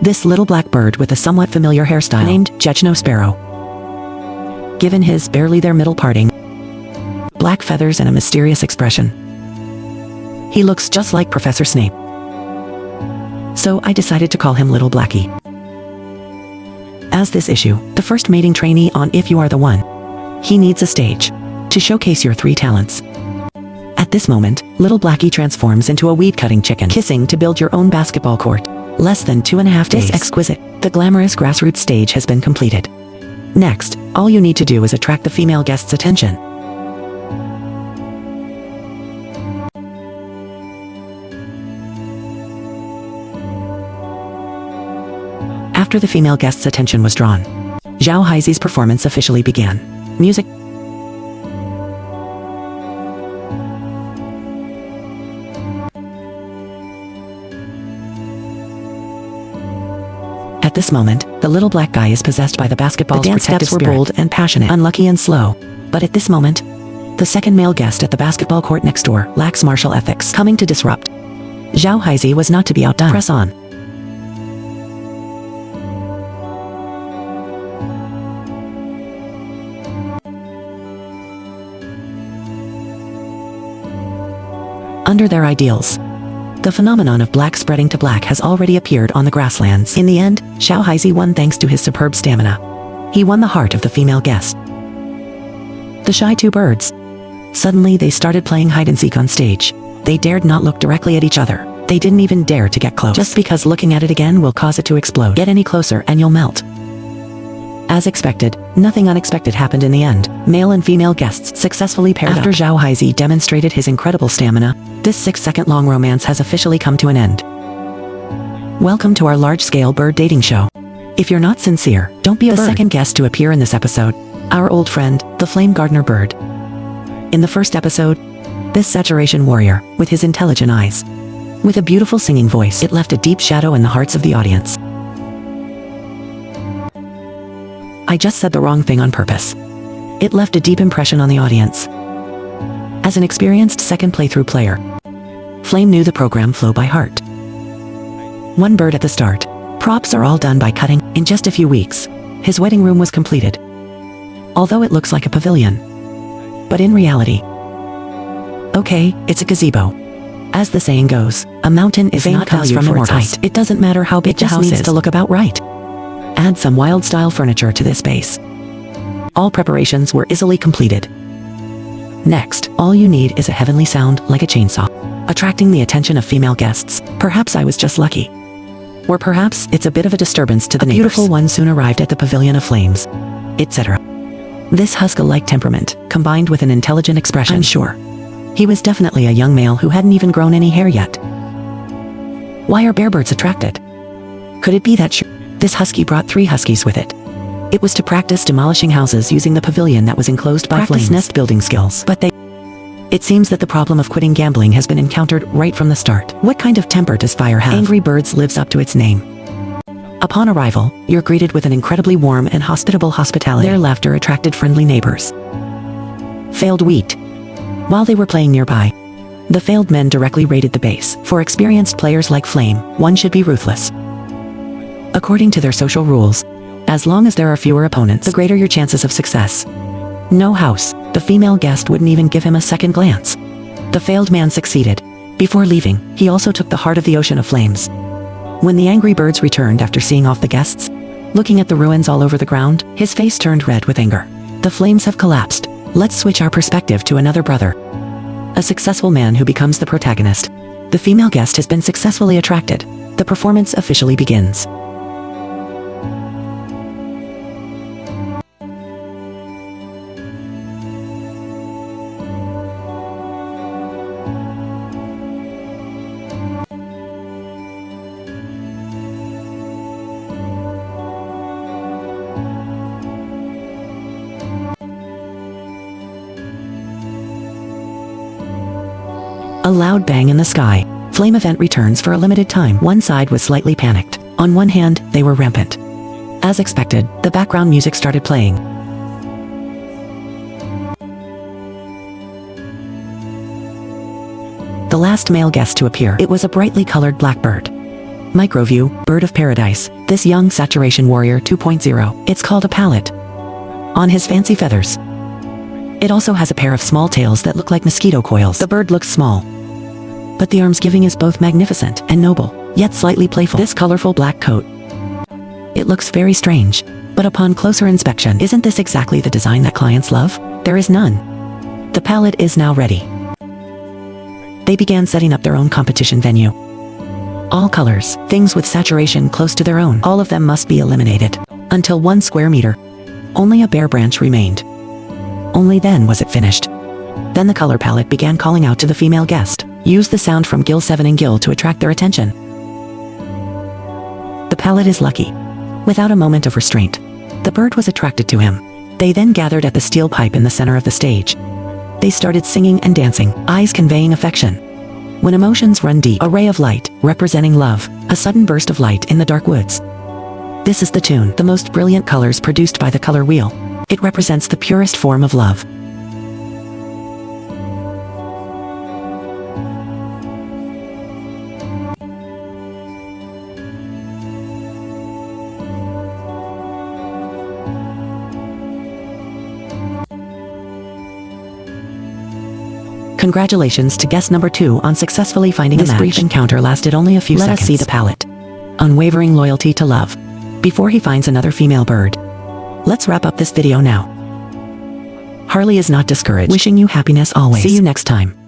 This little black bird with a somewhat familiar hairstyle, named Jechno Sparrow. Given his barely there middle parting, black feathers and a mysterious expression, he looks just like Professor Snape. So I decided to call him Little Blackie. As this issue, the first mating trainee on If You Are the One, he needs a stage to showcase your 3 talents. At this moment, Little Blackie transforms into a weed-cutting chicken, kissing to build your own basketball court. Less than 2.5 days. This exquisite, the glamorous grassroots stage has been completed. Next, all you need to do is attract the female guest's attention. After the female guest's attention was drawn, Zhao Haizi's performance officially began. Music. At this moment, the little black guy is possessed by the basketball's protective spirit. The dance steps were bold and passionate, unlucky and slow. But at this moment, the second male guest at the basketball court next door lacks martial ethics, coming to disrupt. Zhao Haizi was not to be outdone. Press on. Under their ideals, the phenomenon of black spreading to black has already appeared on the grasslands. In the end, Zhao Haizi won thanks to his superb stamina. He won the heart of the female guest. The shy 2 birds. Suddenly they started playing hide-and-seek on stage. They dared not look directly at each other. They didn't even dare to get close. Just because looking at it again will cause it to explode. Get any closer and you'll melt. As expected, nothing unexpected happened in the end. Male and female guests successfully paired up. After Zhao Haizi demonstrated his incredible stamina, this 6-second-long romance has officially come to an end. Welcome to our large-scale bird dating show. If you're not sincere, don't be a bird. The second guest to appear in this episode, our old friend, the flame gardener bird. In the first episode, this saturation warrior, with his intelligent eyes, with a beautiful singing voice, it left a deep shadow in the hearts of the audience. I just said the wrong thing on purpose. It left a deep impression on the audience. As an experienced second playthrough player, Flame knew the program flow by heart. One bird at the start. Props are all done by cutting. In just a few weeks, his wedding room was completed. Although it looks like a pavilion. But in reality, okay, it's a gazebo. As the saying goes, a mountain is not valued for its height. It doesn't matter how big the house is. It just needs to look about right. Add some wild style furniture to this space. All preparations were easily completed. Next, all you need is a heavenly sound like a chainsaw, attracting the attention of female guests. Perhaps I was just lucky. Or perhaps it's a bit of a disturbance to the neighbors. A beautiful one soon arrived at the pavilion of flames, etc. This Huska-like temperament, combined with an intelligent expression, I'm sure. He was definitely a young male who hadn't even grown any hair yet. Why are bearbirds attracted? Could it be that this husky brought 3 huskies with it? It was to practice demolishing houses using the pavilion that was enclosed by flames. Nest building skills. But it seems that the problem of quitting gambling has been encountered right from the start. What kind of temper does fire have? Angry Birds lives up to its name. Upon arrival, you're greeted with an incredibly warm and hospitable hospitality. Their laughter attracted friendly neighbors. Failed wheat. While they were playing nearby, the failed men directly raided the base. For experienced players like Flame, one should be ruthless. According to their social rules, as long as there are fewer opponents, the greater your chances of success. No house, the female guest wouldn't even give him a second glance. The failed man succeeded. Before leaving, he also took the heart of the ocean of flames. When the angry birds returned after seeing off the guests, looking at the ruins all over the ground, his face turned red with anger. The flames have collapsed. Let's switch our perspective to another brother. A successful man who becomes the protagonist. The female guest has been successfully attracted. The performance officially begins. A loud bang in the sky. Flame event returns for a limited time. One side was slightly panicked. On one hand, they were rampant. As expected, the background music started playing. The last male guest to appear, it was a brightly colored blackbird. Microview, bird of paradise, this young saturation warrior 2.0. It's called a palette. On his fancy feathers. It also has a pair of small tails that look like mosquito coils. The bird looks small, but the arms giving is both magnificent and noble, yet slightly playful. This colorful black coat. It looks very strange, but upon closer inspection, isn't this exactly the design that clients love? There is none. The palette is now ready. They began setting up their own competition venue. All colors, things with saturation close to their own, all of them must be eliminated. Until 1 square meter. Only a bare branch remained. Only then was it finished. Then the color palette began calling out to the female guest. Use the sound from Gill 7 and Gill to attract their attention. The palette is lucky. Without a moment of restraint, the bird was attracted to him. They then gathered at the steel pipe in the center of the stage. They started singing and dancing, eyes conveying affection. When emotions run deep, a ray of light, representing love, a sudden burst of light in the dark woods. This is the tune, the most brilliant colors produced by the color wheel. It represents the purest form of love. Congratulations to guest number 2 on successfully finding a match. This brief encounter lasted only a few seconds. Let us see the palette. Unwavering loyalty to love. Before he finds another female bird. Let's wrap up this video now. Harley is not discouraged. Wishing you happiness always. See you next time.